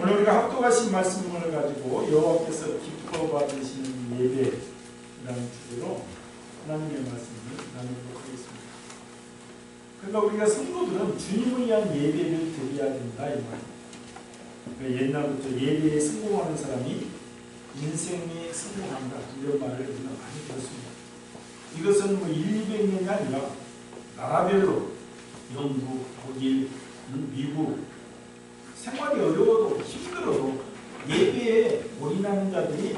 오늘 우리가 합독하신 말씀을 가지고 여호와께서 기뻐 받으시는 예배라는 주제로 하나님의 말씀을 나누도록 하겠습니다. 그러니까 우리가 성도들은 주님을 위한 예배를 드려야 된다 이 말입니다. 그러니까 옛날부터 예배에 성공하는 사람이 인생에 성공한다 이런 말을 우리가 많이 들었습니다. 이것은 뭐 1, 200년이 아니라 나라별로 영국, 독일, 미국 생활이 어려워도 힘들어도 예배에 올인하는 자들이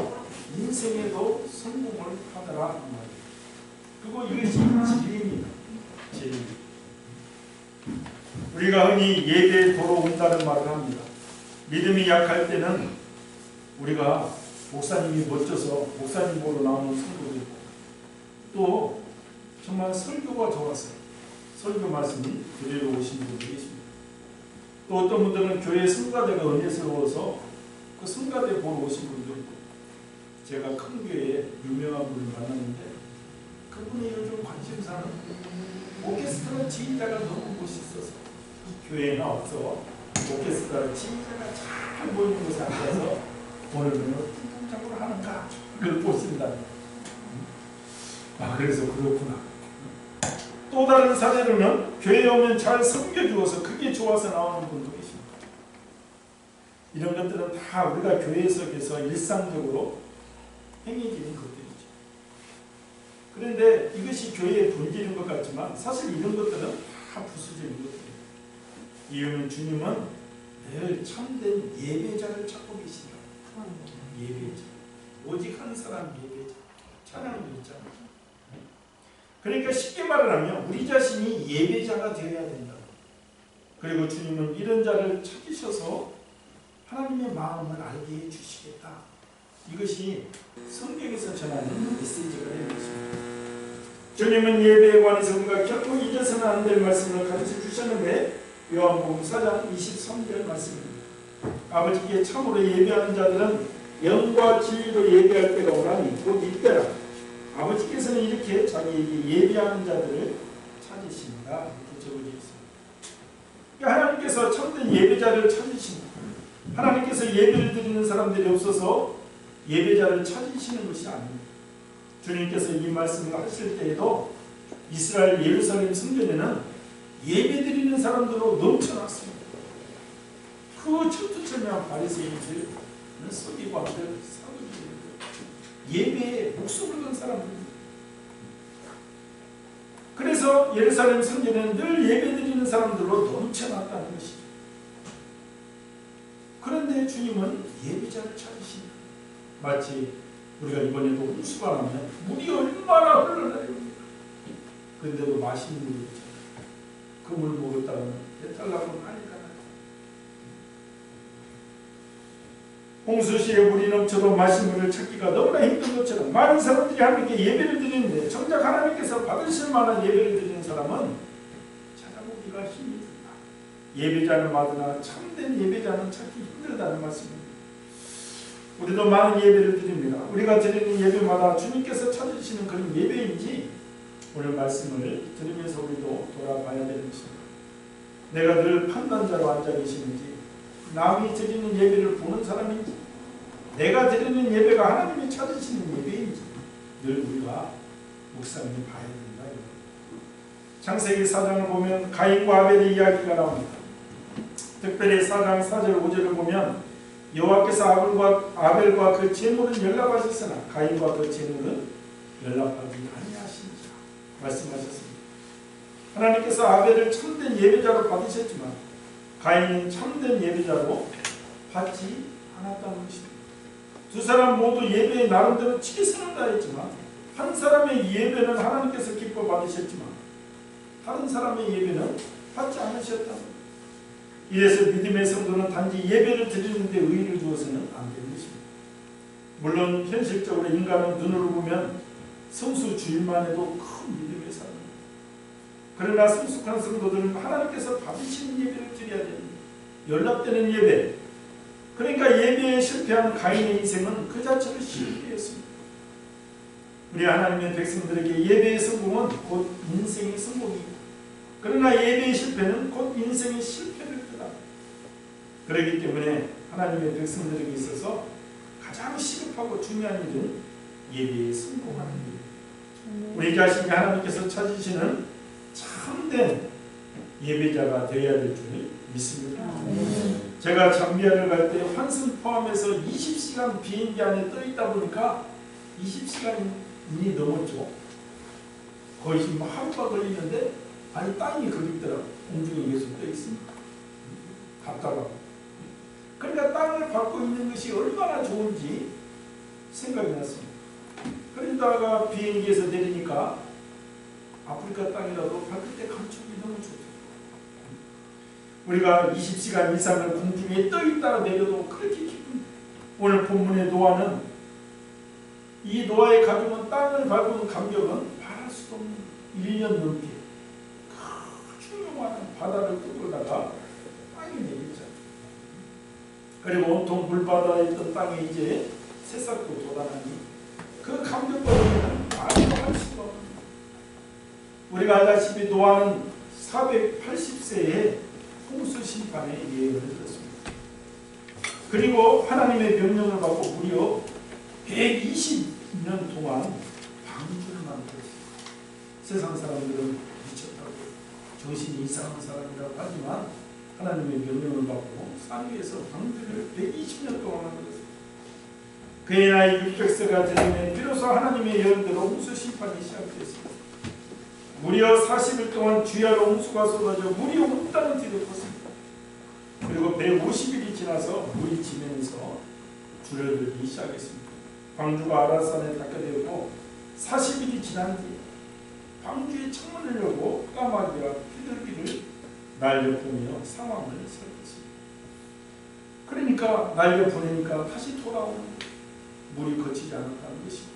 인생에도 성공을 하더라 이 말이에요. 그리고 이것이 진리입니다. 진리. 우리가 흔히 예배에 돌아온다는 말을 합니다. 믿음이 약할 때는 우리가 목사님이 멋져서 목사님 보러 나오는 성도도 있고 또 정말 설교가 좋았어요. 설교 말씀을 들으러 오신 분들이 있습니다. 또 어떤 분들은 교회 성가대가 은혜스러워서 그 성가대 보러 오신 분도 있고 제가 큰 교회에 유명한 분을 만났는데 그분의 요즘 관심사는 오케스트라 지휘자가 너무 멋있어서 이 교회에 나와서 오케스트라 지휘자가 잘 보이는 곳에 앉아서 오늘은 풍성작으로 하는가 그걸 보신다. 그래서 그렇구나. 또 다른 사례로는 교회에 오면 잘 섬겨주어서 그게 좋아서 나오는 분도 계십니다. 이런 것들은 다 우리가 교회 속에서 일상적으로 행해지는 것들이죠. 그런데 이것이 교회의 본질인 것 같지만 사실 이런 것들은 다 부수적인 것들이에요. 이유는 주님은 늘 참된 예배자를 찾고 계신다. 예배자. 오직 한 사람 예배자. 찬양을 있잖아요. 그러니까 쉽게 말을 하면 우리 자신이 예배자가 되어야 된다. 그리고 주님은 이런 자를 찾으셔서 하나님의 마음을 알게 해주시겠다. 이것이 성경에서 전하는 메시지가 되는 것입니다. 주님은 예배에 관해서 우리가 결코 잊어서는 안 될 말씀을 가르쳐 주셨는데 요한복음 4장 23절 말씀입니다. 아버지께 참으로 예배하는 자들은 영과 진리로 예배할 때가 오나니 곧 이때라. 아버지께서는 이렇게 자기에게 예배하는 자들을 찾으신다. 이렇게 적어져 있습니다. 그러니까 하나님께서 참된 예배자를 찾으신다. 하나님께서 예배를 드리는 사람들이 없어서 예배자를 찾으시는 것이 아닙니다. 주님께서 이 말씀을 하실 때에도 이스라엘 예루살렘 성전에는 예배 드리는 사람들로 넘쳐났습니다. 그 철두철미한 바리새인들, 서기관들, 사두개인들, 예배에 목숨을 건 사람들입니다. 그래서 예루살렘 성전에는 늘 예배 드리는 사람들로 넘쳐났다는 것이죠. 그런데 주님은 예배자를 찾으신다. 마치 우리가 이번에도 홍수가 나면 물이 얼마나 흘러나요. 그런데도 맛있는 물이 있잖아요. 그 물 먹었다가는 배탈나고 난리가 나요. 홍수시에 물이 넘쳐도 마신 물을 찾기가 너무나 힘든 것처럼 많은 사람들이 하나님께 예배를 드리는데 정작 하나님께서 받으실 만한 예배를 드리는 사람은 찾아보기가 힘이 든다. 예배자는 많으나 참된 예배자는 찾기 힘들다는 말씀입니다. 우리도 많은 예배를 드립니다. 우리가 드리는 예배마다 주님께서 찾으시는 그런 예배인지 오늘 말씀을 들으면서 우리도 돌아봐야 되는 것입니다. 내가 늘 판단자로 앉아 계시는지 남이 드리는 예배를 보는 사람인지 내가 드리는 예배가 하나님이 찾으시는 예배인지 늘 우리가 묵상해 봐야 된다. 창세기 4장을 보면 가인과 아벨의 이야기가 나옵니다. 특별히 4장 4절 5절을 보면 여호와께서 아벨과 그 제물은 연락하셨으나 가인과 그 제물은 연락하지 아니하시니라 말씀하셨습니다. 하나님께서 아벨을 참된 예배자로 받으셨지만 가인은 참된 예배자로 받지 않았다는 것입니다. 두 사람 모두 예배에 나름대로 최선을 다했지만 한 사람의 예배는 하나님께서 기뻐 받으셨지만 다른 사람의 예배는 받지 않으셨다는 것입니다. 이래서 믿음의 성도는 단지 예배를 드리는데 의의를 두어서는 안 되는 것입니다. 물론 현실적으로 인간은 눈으로 보면 성수 주일만 해도 큰 믿음의 사람입니다. 그러나 성숙한 성도들은 하나님께서 받으시는 예배를 드려야 됩니다. 연락되는 예배. 그러니까 예배에 실패한 가인의 인생은 그 자체로 실패였습니다. 우리 하나님의 백성들에게 예배의 성공은 곧 인생의 성공입니다. 그러나 예배의 실패는 곧 인생의 실패를 뜻합니다. 그렇기 때문에 하나님의 백성들에게 있어서 가장 시급하고 중요한 일은 예배에 성공하는 일. 우리 자신이 하나님께서 찾으시는 참된 예배자가 되어야 될 줄 믿습니다. 제가 잠비아를 갈 때 환승 포함해서 20시간 비행기 안에 떠 있다 보니까 20시간이 넘었죠. 거의 하루가 걸리는데 아니 땅이 그립더라고. 공중에 계속 떠 있습니다. 답답하고. 그러니까 땅을 밟고 있는 것이 얼마나 좋은지 생각이 났습니다. 그러다가 비행기에서 내리니까 아프리카 땅이라도 밟을 때 감촉이 너무 좋더라고요. 우리가 20시간 이상을 공중에 떠 있다가 내려도 그렇게 기쁩니다. 오늘 본문의 노아는 이 노아의 가족은 땅을 밟은 감격은 말할 수도 없는 1년 넘게 그 흉흉한 바다를 뚫고다가 땅에 내렸잖아요. 그리고 온통 물바다에 있던 땅에 이제 새싹도 돋아나니 그 감격보다는 말도 할 수가 없는 우리가 알다시피 노아는 480세에 홍수 심판에 예언을 들었습니다. 그리고 하나님의 명령을 받고 무려 120년 동안 방주를 만들었습니다. 세상 사람들은 미쳤다고 정신이 이상한 사람이라고 하지만 하나님의 명령을 받고 산 위에서 방주를 120년 동안 만들었습니다. 그의 나이 600세가 되면 비로소 하나님의 예언대로 홍수 심판이 시작됐습니다. 무려 40일 동안 주야로 홍수가 쏟아져 물이 온 땅을 뒤덮었습니다. 그리고 150일이 지나서 물이 지면서 줄어들기 시작했습니다. 방주가 아라산에 닿게 되었고 40일이 지난 뒤 방주의 창문을 열고 까마귀와 비둘기를 날려보며 상황을 살폈습니다. 그러니까 날려보내니까 다시 돌아오는 물이 거치지 않았다는 것이고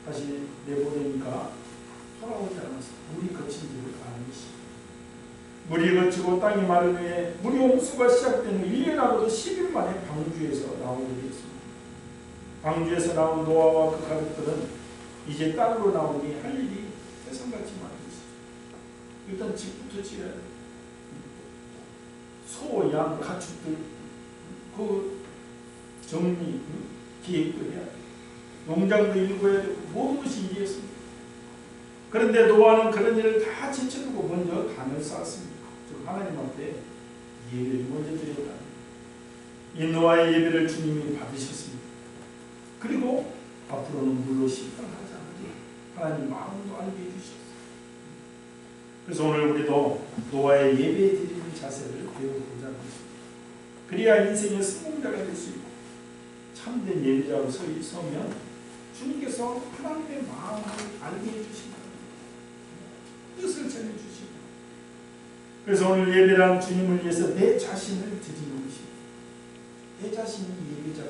다시 내보내니까 돌아오지 않아서 물이 거친지를 아는 것입니다. 물이 거치고 땅이 마른 후에 물이 홍수가 시작된 후 1년 하고도 10일 만에 방주에서 나오게 되었습니다. 방주에서 나온 노아와 그 가족들은 이제 땅으로 나오니 할 일이 세상같이 많은 것이죠. 일단 집부터 지어야 돼요. 소, 양, 가축들 그 정리, 기획도 해야 돼요. 농장도 일궈야 되고 모든 것이 일이었습니다. 그런데 노아는 그런 일을 다 제쳐두고 먼저 단을 쌓았습니다. 즉 하나님 앞에 예배를 먼저 드렸다. 이 노아의 예배를 주님이 받으셨습니다. 그리고 앞으로는 물로 심판하지 않으리 하나님 마음도 알게 해주셨어요. 그래서 오늘 우리도 노아의 예배 드리는 자세를 배워보자는 것입니다. 그래야 인생의 성공자가 될 수 있고 참된 예배자로 서면 주님께서 하나님의 마음을 알게 해주신다. 뜻을 전해주시고 그래서 오늘 예배란 주님을 위해서 내 자신을 드리는 것입니다. 내 자신이 예배자가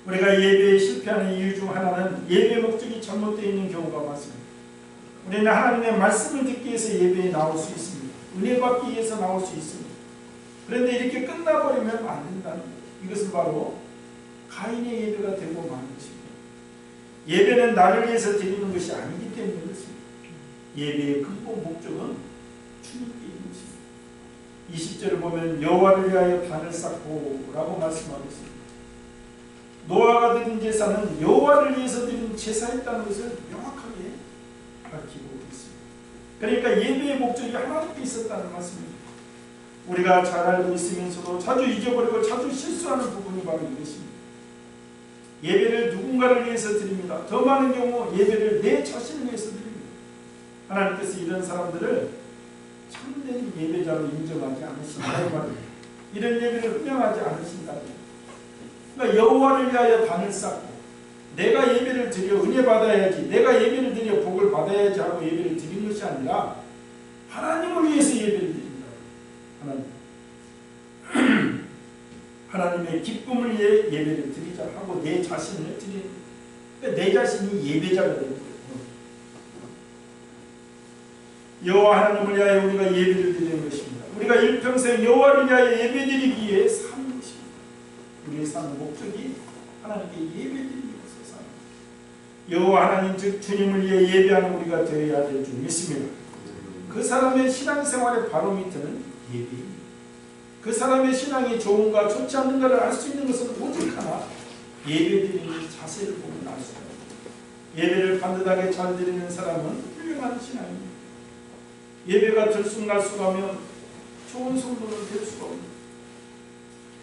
우리가 예배에 실패하는 이유 중 하나는 예배 목적이 잘못되어 있는 경우가 많습니다. 우리는 하나님의 말씀을 듣기 위해서 예배에 나올 수 있습니다. 은혜 받기 위해서 나올 수 있습니다. 그런데 이렇게 끝나버리면 안 된다는 거예요. 이것은 바로 가인의 예배가 되고 마는 것입니다. 예배는 나를 위해서 드리는 것이 아니기 때문에 그렇습니다. 예배의 근본 목적은 주님께 있는 것입니다. 20절을 보면 여호와를 위하여 단을 쌓고 라고 말씀하고 있습니다. 노아가 드린 제사는 여호와를 위해서 드린 제사였다는 것을 명확하게 밝히고 있습니다. 그러니까 예배의 목적이 하나님께 있었다는 말씀입니다. 우리가 잘 알고 있으면서도 자주 잊어버리고 자주 실수하는 부분이 바로 이것입니다. 예배를 누군가를 위해서 드립니다. 더 많은 경우 예배를 내 자신을 위해서 드립니다. 하나님께서 이런 사람들을 참된 예배자로 인정하지 않으신다. 이런 예배를 흠명하지 않으신다. 그러니까 여호와를 위하여 단을 쌓고 내가 예배를 드려 은혜 받아야지, 내가 예배를 드려 복을 받아야지 하고 예배를 드린 것이 아니라 하나님을 위해서 예배를 드린다. 하나님의 기쁨을 위해 예배를 드리자 하고 내 자신을 드리는, 그러니까 내 자신이 예배자가 되는 거예요. 여호와 하나님을 위하여 우리가 예배를 드리는 것입니다. 우리가 일평생 여호와를 위하여 예배드리기 위해 사는 것입니다. 우리의 사는 목적이 하나님께 예배드리는 것을 사는 것입니다. 여호와 하나님 즉 주님을 위해 예배하는 우리가 되어야 될 줄 믿습니다. 그 사람의 신앙생활의 바로미터는 예배입니다. 그 사람의 신앙이 좋은가 좋지 않는가를 알 수 있는 것은 오직 하나, 예배드리는 자세를 보면 알 수가 있습니다. 예배를 반듯하게 잘 드리는 사람은 훌륭한 신앙입니다. 예배가 들쑥날쑥하면 좋은 성도는 될 수가 없습니다.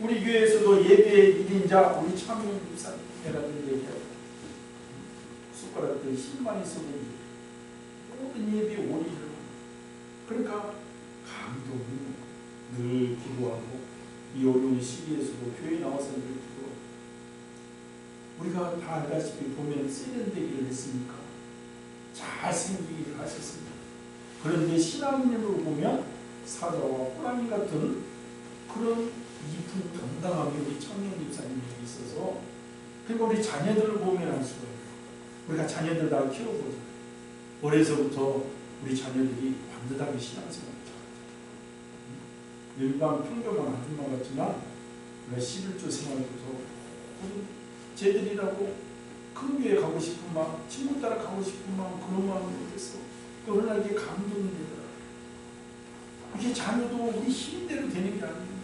우리 교회에서도 예배의 1인자 우리 차명훈 집사님 내가 늘 얘기하고 숟가락들 힘만 있어도 모든 예배에 올인을 하고, 그러니까 감동이 늘 기도하고 이 어려운 시기에서도 교회에 나와서 늘 기도하고, 우리가 다 알다시피 보면 세련되기를 했으니까 잘생기기를 하셨습니다. 그런데 신앙인으로 보면 사자와 호랑이 같은 그런 이쁜 당당함이 우리 청년 집사님에게 있어서, 그리고 우리 자녀들을 보면 알 수가 있어요. 우리가 자녀들 다 키워보자. 어려서부터 우리 자녀들이 반듯하게 신앙생활을 잘하죠. 일반 평범한 아줌마 같지만 우리가 11조 생활부터 쟤들이라고 큰 교회 가고 싶은 마음, 친구 따라 가고 싶은 마음, 그런 마음이 못했어. 그러나 이게 감동이 되더라. 이게 자녀도 우리 힘대로 되는 게 아니에요.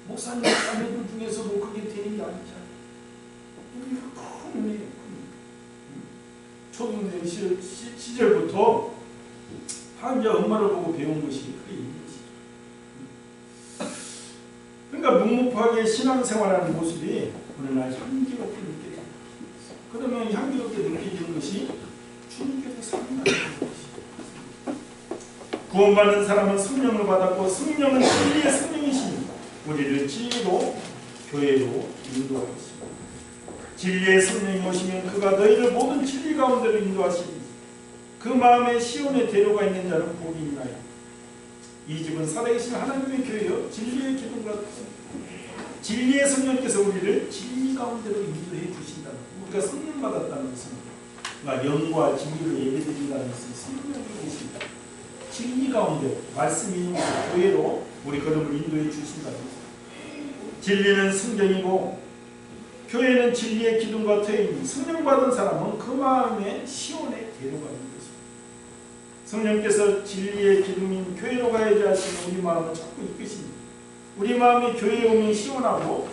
목사님 자녀들 중에서도 그게 되는 게 아니잖아요. 우리가 큰 은혜예요. 초등생 시절부터 다 이제 엄마를 보고 배운 것이 그게 있는 것이죠. 그러니까 묵묵하게 신앙생활하는 모습이 어느 날 향기롭게 느껴져요. 그러면 향기롭게 느껴지는 것이 주님께서 사랑하는 것이죠. 구원받는 사람은 성령을 받았고 성령은 진리의 성령이시니 우리를 진리로 교회로 인도하십니다. 진리의 성령이 오시면 그가 너희를 모든 진리 가운데로 인도하시니 그 마음에 시온에 데려가 있는 자는 복이 있나요. 이 집은 살아계신 하나님의 교회요 진리의 기둥과 진리의 성령께서 우리를 진리 가운데로 인도해 주신다는, 우리가 성령 받았다는 것은 영과 진리로 예배드린다는 것은 성령이 계신다. 진리 가운데 말씀이 있는 교회로 우리 걸음을 인도해 주신다는 것입니다. 진리는 성경이고 교회는 진리의 기둥과 터이니 성령 받은 사람은 그 마음에 시온에 데려가는 것입니다. 성령께서 진리의 기둥인 교회로 가야지 하시는 우리 마음을 자꾸 이끄십니다. 우리 마음이 교회에 오면 시원하고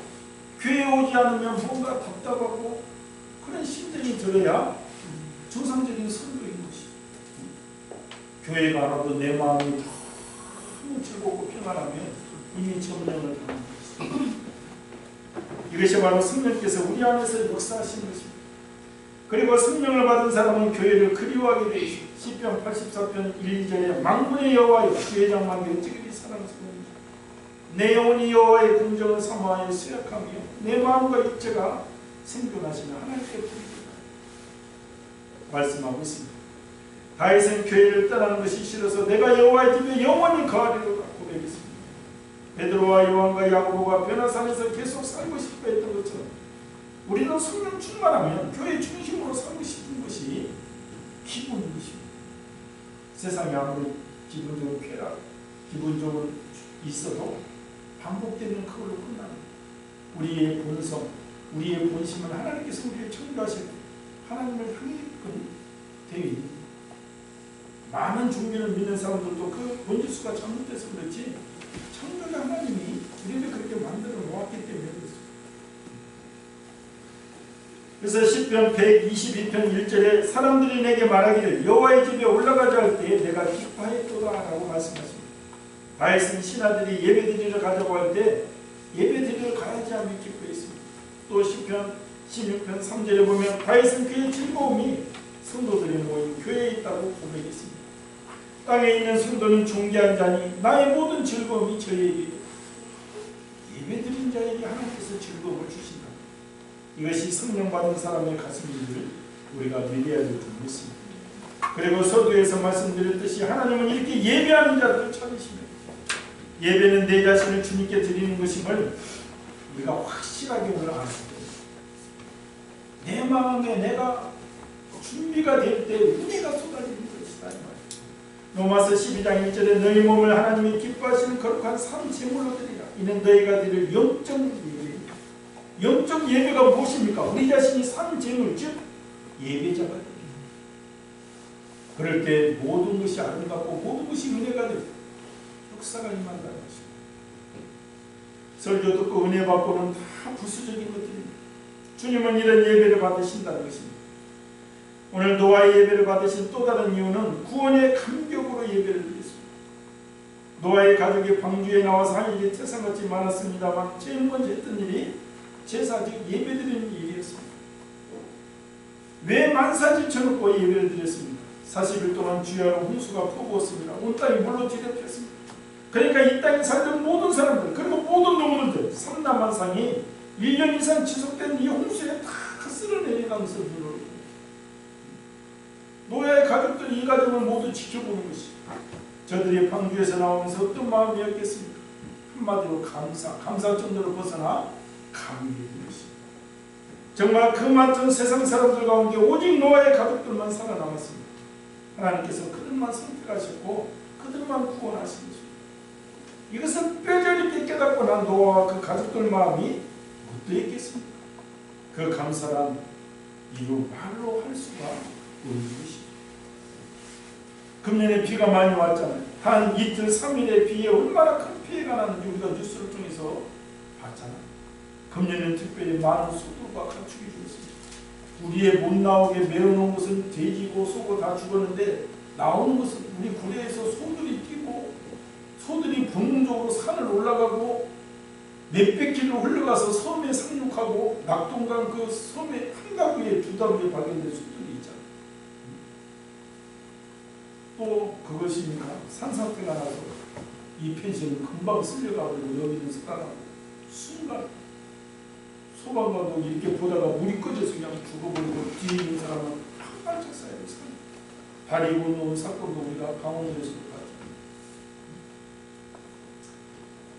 교회에 오지 않으면 뭔가 답답하고 그런 심정이 들어야 정상적인 성도인 것이죠. 교회가 안 와도 내 마음이 너무 즐겁고 평안하면 이미 점령을 당한 것이죠. 이것이 바로 성령께서 우리 안에서 역사하시는 것입니다. 그리고 성령을 받은 사람은 교회를 그리워하게 되어 있습니다. 시편 84편 1, 2절에 만군의 여호와여 주회장 만개를 찌그리 사랑스러운 내 영혼이 여호와의 공정을 사모하여 수약하며 내 마음과 육체가 생존하시며 하나님께 부르짖다 말씀하고 있습니다. 다윗은 교회를 떠나는 것이 싫어서 내가 여호와의 집에 영원히 거하리로다 고백했습니다. 베드로와 요한과 야고보가 변화산에서 계속 살고 싶어 했던 것처럼 우리는 성령 충만하면 교회 중심으로 살고 싶은 것이 기본인 것입니다. 세상에 아무리 기본적으로 쾌락, 기본적으로 있어도 반복되는 그걸로 끝나는 우리의 본성, 우리의 본심은 하나님께서 우리를 창조하실 때 하나님을 향해끔 되어 있는 많은 종교를 믿는 사람들도 그 본질수가 잘못돼서 그렇지 창조자 하나님이 우리를 그렇게 만들어 놓았기 때문에 그렇습니다. 그래서 시편 122편 1절에 사람들이 내게 말하기를 여호와의 집에 올라가자 할 때에 내가 기뻐하였도다 라고 말씀하십니다. 다윗은 신하들이 예배드리러 가자고 할 때 예배드리러 가야지 하며 기뻐했습니다. 또 시편 16편 3절에 보면 다윗은 그의 즐거움이 성도들이 모인 교회에 있다고 고백했습니다. 땅에 있는 성도는 존귀한 자니 나의 모든 즐거움이 저에게 예배드린 자에게 하나님께서 즐거움을 주신다. 이것이 성령 받은 사람의 가슴인지를 우리가 믿어야 될 줄 믿습니다. 그리고 서두에서 말씀드렸듯이 하나님은 이렇게 예배하는 자들을 찾으시며 예배는 내 자신을 주님께 드리는 것임을 우리가 확실하게 오늘 알아야 됩니다. 내 마음에 내가 준비가 될 때 은혜가 쏟아지는 것이다. 로마서 12장 1절에 너희 몸을 하나님이 기뻐하시는 거룩한 산 제물로 드리라. 이는 너희가 드릴 영적 예배입니다. 영적 예배가 무엇입니까? 우리 자신이 산 제물, 즉 예배자가 됩니다. 그럴 때 모든 것이 아름답고 모든 것이 은혜가 되고 역사가 임한다는 것입니다. 설교 듣고 은혜 받고는 다 부수적인 것들입니다. 주님은 이런 예배를 받으신다는 것입니다. 오늘 노아의 예배를 받으신 또 다른 이유는 구원의 감격으로 예배를 드렸습니다. 노아의 가족이 방주에 나와서 할 일이 태산같이 많았습니다만 제일 먼저 했던 일이 제사 즉 예배드리는 일이었습니다. 왜 만사질 쳐놓고 예배를 드렸습니까? 40일 동안 주야로 홍수가 퍼부었습니다. 온 땅이 물로 뒤덮였습니다. 그러니까 이 땅에 살던 모든 사람들 그리고 모든 동물들 3남한상이 1년 이상 지속된 이 홍수에 다 쓸어내려가면서 물을 노아의 가족들이 이 가족을 모두 지켜보는 것이 저들이 방주에서 나오면서 어떤 마음이었겠습니까? 한마디로 감사 정도로 벗어나 감격인 것입니다. 정말 그 많던 세상 사람들 가운데 오직 노아의 가족들만 살아남았습니다. 하나님께서 그들만 선택하셨고 그들만 구원하신 것입니다. 이것을 뼈저리게 깨닫고 난 노아와 그 가족들 마음이 어떠했겠습니까? 그 감사란 이루 말로 할 수가 없는 것입니다. 금년에 비가 많이 왔잖아요. 한 이틀 3일의 비에 얼마나 큰 피해가 나는지 우리가 뉴스를 통해서 봤잖아요. 금년에는 특별히 많은 소들과 가축이 죽었습니다. 우리의 못 나오게 메어놓은 것은 돼지고 소고 다 죽었는데 나오는 것은 우리 구례에서 소들이 뛰고 소들이 본능적으로 산을 올라가고 몇백 킬로 흘러가서 섬에 상륙하고 낙동강 그 섬의 한 가구에 두 다구에 발견된 소들이 있잖아요. 또 그것입니까? 산사태가 나서 이 펜션은 금방 쓸려가고 여기 있는 사람하고 순간 소방관도 이렇게 보다가 물이 꺼져서 그냥 죽어버리고 뒤에 있는 사람은 한 발짝 사이로 산 다리 건너온 사건도 우리가 강원도에서도 봤죠.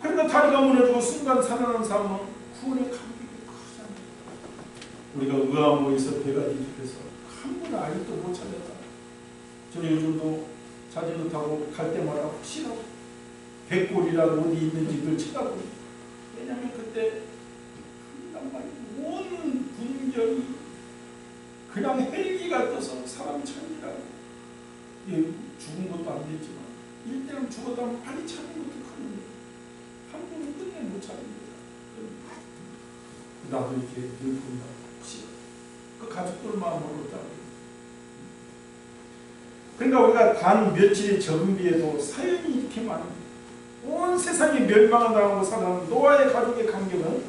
그러니까 다리가 무너지고 순간 살아난 사람은 구원의 감격이 크잖아요. 우리가 의암호에서 배가 뒤집혀서 한 분은 아직도 못 찾았다. 저는 요즘도 자전거 타고 갈 때마다 혹시라도 백골이라도 어디 있는지 늘 쳐다보고 왜냐하면 그때 온 분경이 그냥 헬기가 떠서 사람 찾느라고 죽은 것도 안 되지만 일대는 죽었다면 빨리 찾는 것도 큰 한 분은 끝내 못 찾습니다. 나도 이렇게 늘 본다. 혹시 그 가족들 마음으로 따르고 그러니까 우리가 단 며칠의 적은 비에도 사연이 이렇게 많습니다. 온 세상이 멸망을 당하고 살아가는 노아의 가족의 감격은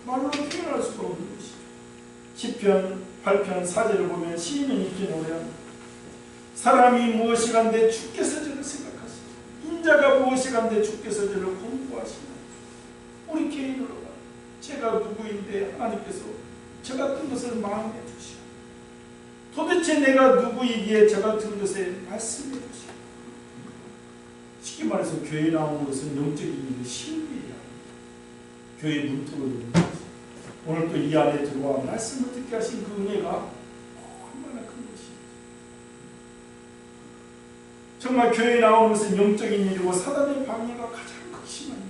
말로 표현할 수가 없는 것이죠. 시편 8편 4절을 보면 시인은 이렇게 노래합니다. 사람이 무엇이간데 주께서 저를 생각하시고 인자가 무엇이간데 주께서 저를 공부하시나. 우리 개인으로 봐. 제가 누구인데 하나님께서 저 같은 것을 마음에 주시고 도대체 내가 누구이기에 저 같은 것에 말씀해 주시고 쉽게 말해서 교회 나오는 것은 영적인 일이 신비야. 교회 문턱을 두는 것이. 오늘 또 이 안에 들어와 말씀을 듣게 하신 그 은혜가 얼마나 큰 것입니다. 정말 교회에 나오는 것은 영적인 일이고 사단의 방해가 가장 극심한 일.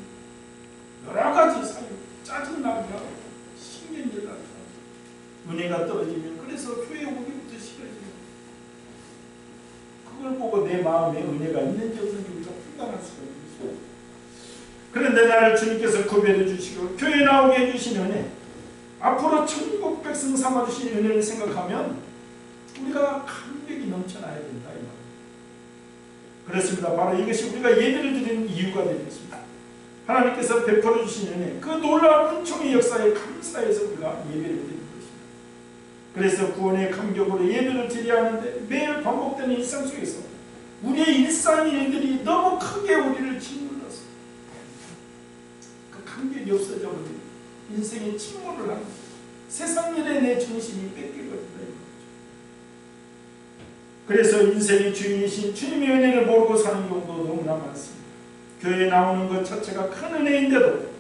여러 가지 사유, 짜증나게 하고 신경질 나게 하고 은혜가 떨어지면 그래서 교회 오기부터 싫어지고 그걸 보고 내 마음에 은혜가 있는지 없는지 우리가 판단할 수가 있는 것입니다. 그런데 나를 주님께서 구별해 주시고 교회 나오게 해주신 은혜 앞으로 천국 백성 삼아주신 은혜를 생각하면 우리가 감격이 넘쳐나야 된다. 이 말. 그렇습니다. 바로 이것이 우리가 예배를 드리는 이유가 되겠습니다. 하나님께서 베풀어 주신 은혜 그 놀라운 은총의 역사에 감사해서 우리가 예배를 드리는 것입니다. 그래서 구원의 감격으로 예배를 드려야 하는데 매일 반복되는 일상 속에서 우리의 일상 일들이 너무 크게 우리를 짓눌러서 그 감격이 없어져 버립니다. 인생의 침몰을 하는 세상 일에 내 정신이 뺏기거든요. 그래서 인생의 주인이신 주님의 은혜를 모르고 사는 경우도 너무나 많습니다. 교회에 나오는 것 자체가 큰 은혜인데도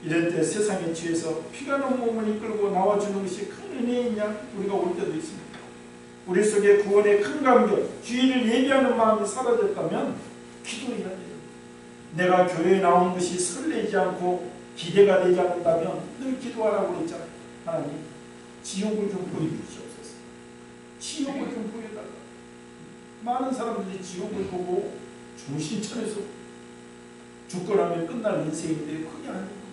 이럴 때 세상에 취해서 피가 난 몸을 이끌고 나와주는 것이 큰 은혜이냐 우리가 올 때도 있습니다. 우리 속에 구원의 큰 감격, 주의를 예비하는 마음이 사라졌다면 기도해야 돼요. 내가 교회에 나온 것이 설레지 않고 기대가 되지 않는다면 늘 기도하라고 그랬잖아요. 하나님 지옥을 좀 보여주시옵소서. 지옥을 좀 보여달라. 많은 사람들이 지옥을 보고 중신천에서 죽고 나면 끝날 인생인데 그게 아니고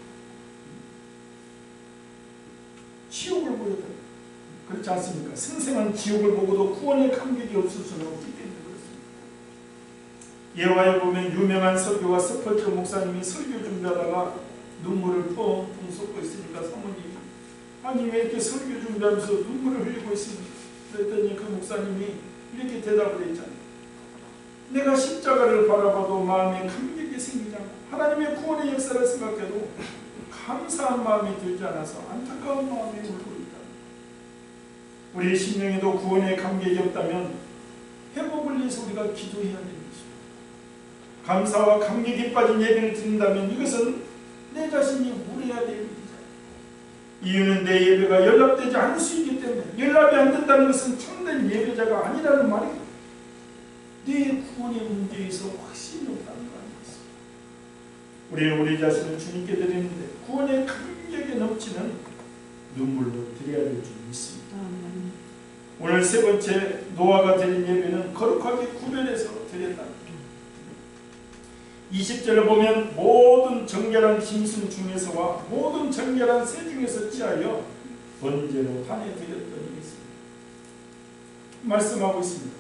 지옥을 보여요. 그렇지 않습니까? 생생한 지옥을 보고도 구원의 감격이 없을 수는 없기 때문에 그렇습니다. 예화에 보면 유명한 설교가 스펄저 목사님이 설교 준비하다가 눈물을 펑펑 쏟고 있으니까 사모님이 아니 왜 이렇게 설교 준비하면서 눈물을 흘리고 있습니까? 그랬더니 그 목사님이 이렇게 대답을 했잖아요. 내가 십자가를 바라봐도 마음에 감격이 생기잖아. 하나님의 구원의 역사를 생각해도 감사한 마음이 들지 않아서 안타까운 마음이 울고 있다. 우리 심령에도 구원의 감격이 없다면 회복을 위해서 우리가 기도해야 되는 것입니다. 감사와 감격이 빠진 예배를 드린다면 이것은 내 자신이 우려야 될 일이죠. 이유는 내 예배가 연락되지 않을 수 있기 때문에 연락이 안 된다는 것은 참된 예배자가 아니라는 말이고 내 구원의 문제에서 확신이 없다는 거 아니겠습니까? 우리 자신을 주님께 드리는데 구원의 감격에 넘치는 눈물로 드려야 될 줄 믿습니다. 오늘 세 번째 노아가 드린 예배는 거룩하게 구별해서 드렸다. 20절을 보면 모든 정결한 짐승 중에서와 모든 정결한 새 중에서 취하여 번제로 단에 드렸더니 있습니다. 말씀하고 있습니다.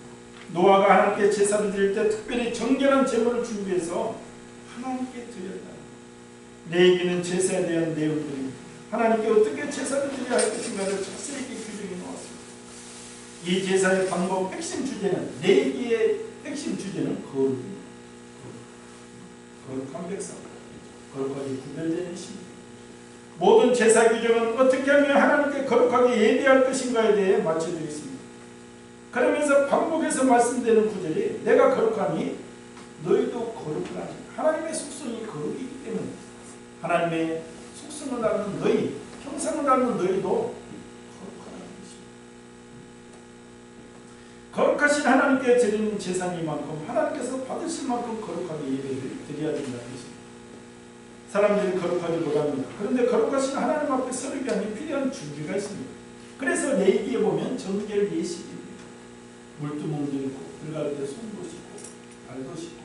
노아가 하나님께 제사를 드릴 때 특별히 정결한 제물을 준비해서 하나님께 드렸다. 레위기는 제사에 대한 내용들입니다. 하나님께 어떻게 제사를 드려야 할 것인가를 자세히 규정해 놓았습니다. 이 제사의 방법 핵심 주제는 레위기의 핵심 주제는 거룩입니다. 거룩한 백성, 거룩하게 구별되는 신분. 모든 제사 규정은 어떻게 하면 하나님께 거룩하게 예배할 것인가에 대해 맞춰져 있습니다. 그러면서 반복해서 말씀되는 구절이 내가 거룩하니 너희도 거룩하라. 하나님의 속성이 거룩이기 때문에 하나님의 속성을 닮은 너희, 형상을 닮은 너희도 거룩하라는 것입니다. 거룩하신 하나님께 드리는 제사니만큼 하나님께서 받으실 만큼 거룩하게 예배를 드려야 된다는 것입니다. 사람들이 거룩하지 못합니다. 그런데 거룩하신 하나님 앞에 서기 위한 필요한 준비가 있습니다. 그래서 레위기에 보면 정결 예식입니다. 물두멍도 있고 들어갈 때 손도 씻고 발도 씻고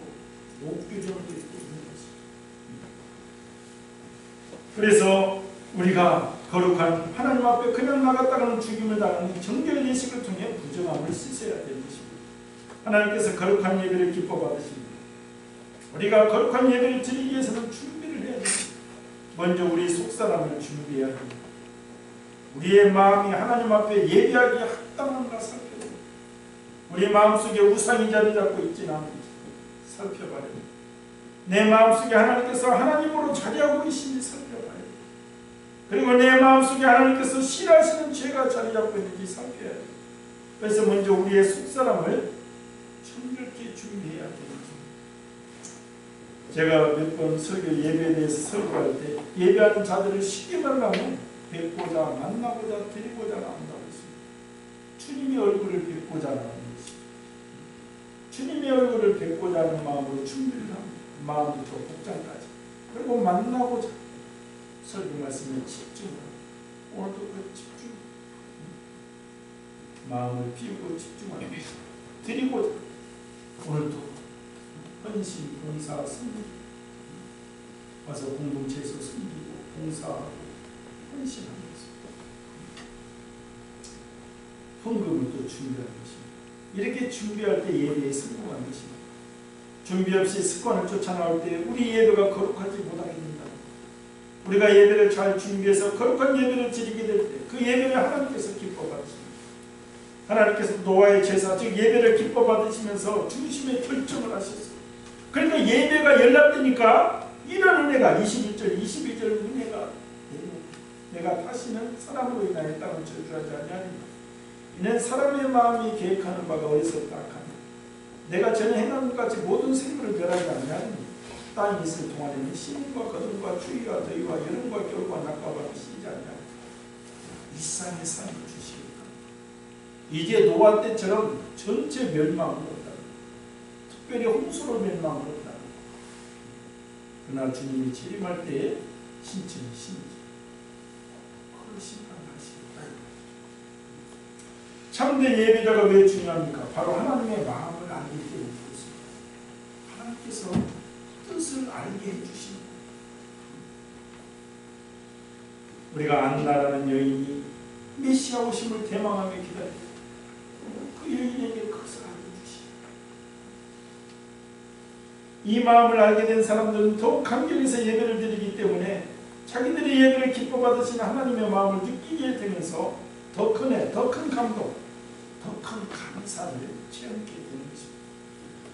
옷 규정도 있고 있는 것입니다. 그래서 우리가 거룩한 하나님 앞에 그냥 나갔다가는 죽임을 당하는 정결 예식을 통해 부정함을 씻어야 되는 것입니다. 하나님께서 거룩한 예배를 기뻐 받으십니다. 우리가 거룩한 예배를 드리기 위해서는 준비를 해야 됩니다. 먼저 우리 속사람을 준비해야 합니다. 우리의 마음이 하나님 앞에 예배하기에 합당한가 살펴야 됩니다. 우리 마음속에 우상이 자리 잡고 있지는 않은지 살펴봐야 됩니다. 내 마음속에 하나님께서 하나님으로 자리하고 계신지 살펴봐야 됩니다. 그리고 내 마음속에 하나님께서 싫어하시는 죄가 자리 잡고 있는지 살펴야 됩니다. 그래서 먼저 우리의 속사람을 정결케 준비해야 됩니다. 제가 몇 번 설교 예배에 대해서 설교할 때 예배하는 자들을 쉽게 말하면 뵙고자 만나고자 드리고자 나온다고 했습니다. 주님의 얼굴을 뵙고자 나오는 것입니다. 주님의 얼굴을 뵙고자 하는 마음으로 준비를 합니다. 마음부터 복장까지. 그리고 만나고자 설교 말씀에 집중을 합니다. 오늘도 그 집중 마음을 비우고 집중하는 것입니다. 드리고자 오늘도 헌신, 봉사, 섬기고 와서 공동체에서 섬기고 봉사하고 헌신하는 것입니다. 헌금을 또 준비하는 것입니다. 이렇게 준비할 때 예배에 성공하는 것입니다. 준비 없이 습관을 쫓아나올 때 우리 예배가 거룩하지 못하게 된다. 우리가 예배를 잘 준비해서 거룩한 예배를 드리게 될 때 그 예배를 하나님께서 기뻐 받으십니다. 하나님께서 노아의 제사 즉 예배를 기뻐 받으시면서 중심의 결정을 하셨습니다. 그러니까 예배가 연락되니까 이런 은혜가 21절 22절 은혜가 내가 다시는 사람으로 인하여 땅을 저주하지 아니하리라. 이는 사람의 마음이 계획하는 바가 어디서 딱하니 내가 전에 행한 것 같이 모든 생물을 멸하지 아니하리니 땅에 있을 동안에는 시민과 거둠과 추위와 더위와 여름과 겨울과 낮과 밤이 쉬지 아니하리라. 일상의 삶을 주시겠다. 이제 노아 때처럼 전체 멸망으로 온다. 특별히 홍수로 멸망으로 온다. 그날 주님이 재림할 때에 신천이 신지 그걸 심판하시겠다. 참된 예배자가 왜 중요합니까? 바로 하나님의 마음을 알기 때문에 그렇습니다. 하나님께서 뜻을 알게 해주십니다. 우리가 안나라는 여인이 메시아 오심을 대망하며 기다리고 그 여인에게 그것을 알려주시오. 이 마음을 알게 된 사람들은 더욱 감격해서 예배를 드리기 때문에 자기들의 예배를 기뻐 받으신 하나님의 마음을 느끼게 되면서 더 큰 애, 더 큰 감동, 더 큰 감사를 체험하게 되는 것입니다.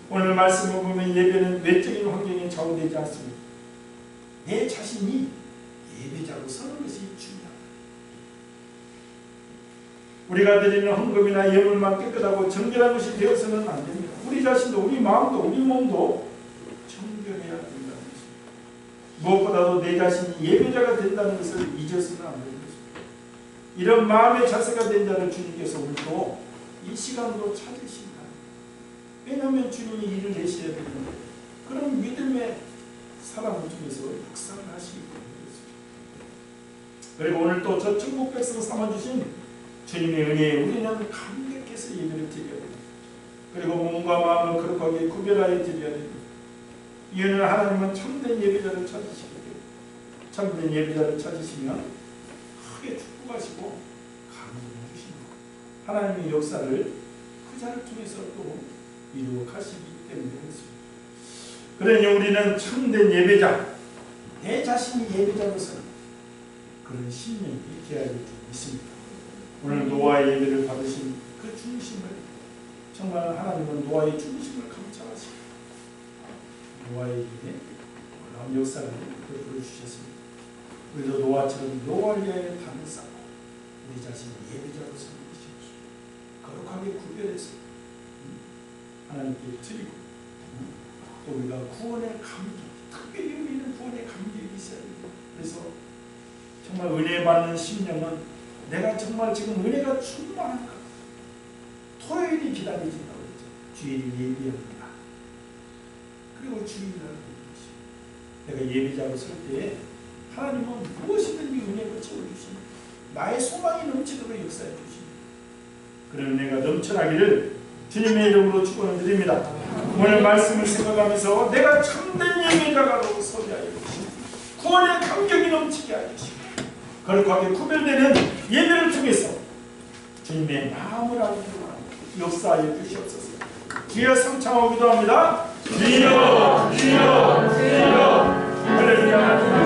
오늘 말씀을 보면 예배는 외적인 환경에 좌우되지 않습니다. 내 자신이 예배자로 서는 것이 중요합니다. 우리가 드리는 헌금이나 예물만 깨끗하고 정결한 것이 되어서는 안 됩니다. 우리 자신도, 우리 마음도, 우리 몸도 정결해야 된다는 것입니다. 무엇보다도 내 자신이 예배자가 된다는 것을 잊어서는 안 됩니다. 이런 마음의 자세가 된 자를 주님께서 오늘도 이 시간으로 찾으신다. 왜냐하면 주님이 일을 내셔야 되는데 그런 믿음의 사람 중에서 역사를 하시기 때문입니다. 그리고 오늘 또 저 천국 백성 삼아주신 주님의 은혜에 우리는 감격해서 예배를 드려야 됩니다. 그리고 몸과 마음을 거룩하게 구별하여 드려야 됩니다. 이유는 하나님은 참된 예배자를 찾으시기 때문에 참된 예배자를 찾으시면 크게 축복하시고 감동해 주십니다. 하나님의 역사를 그 자를 통해서 또 이루어 가시기 때문에 그렇습니다. 그러니 우리는 참된 예배자, 내 자신이 예배자로서 그런 신명이 되어야 될 줄 믿습니다. 오늘 노아의 예배를 받으신 그 중심을 정말 하나님은 노아의 중심을 감찰하시고 노아에게 놀라운 역사를 베풀어 주셨습니다. 우리도 노아처럼 노아를 위하여 담을 쌓고 우리 자신이 예배자로 서는 것이옵소서. 거룩하게 구별해서 하나님께 드리고 또 우리가 구원의 감격, 특별히 우리는 구원의 감격이 있어야 됩니다. 그래서 정말 은혜 받는 심령은 내가 정말 지금 은혜가 충만한가? 토요일이 기다려진다고 그랬죠. 주일이 예비합니다. 그리고 주일날 내가 예배자로 설 때에 하나님은 무엇이든지 은혜로 채워주십니다. 나의 소망이 넘치도록 역사해 주십니다. 그런 은혜가 넘쳐나기를 주님의 이름으로 축원을 드립니다. 오늘 말씀을 생각하면서 내가 참된 예배자로 서게 하여 주시고 구원의 감격이 넘치게 하여 주시고 거룩하게 구별되는 예배를 통해서 주님의 마음을 알고 역사하여 주시옵소서. 주여 삼창하고 기도합니다. 주여 주여 주여 할렐루야.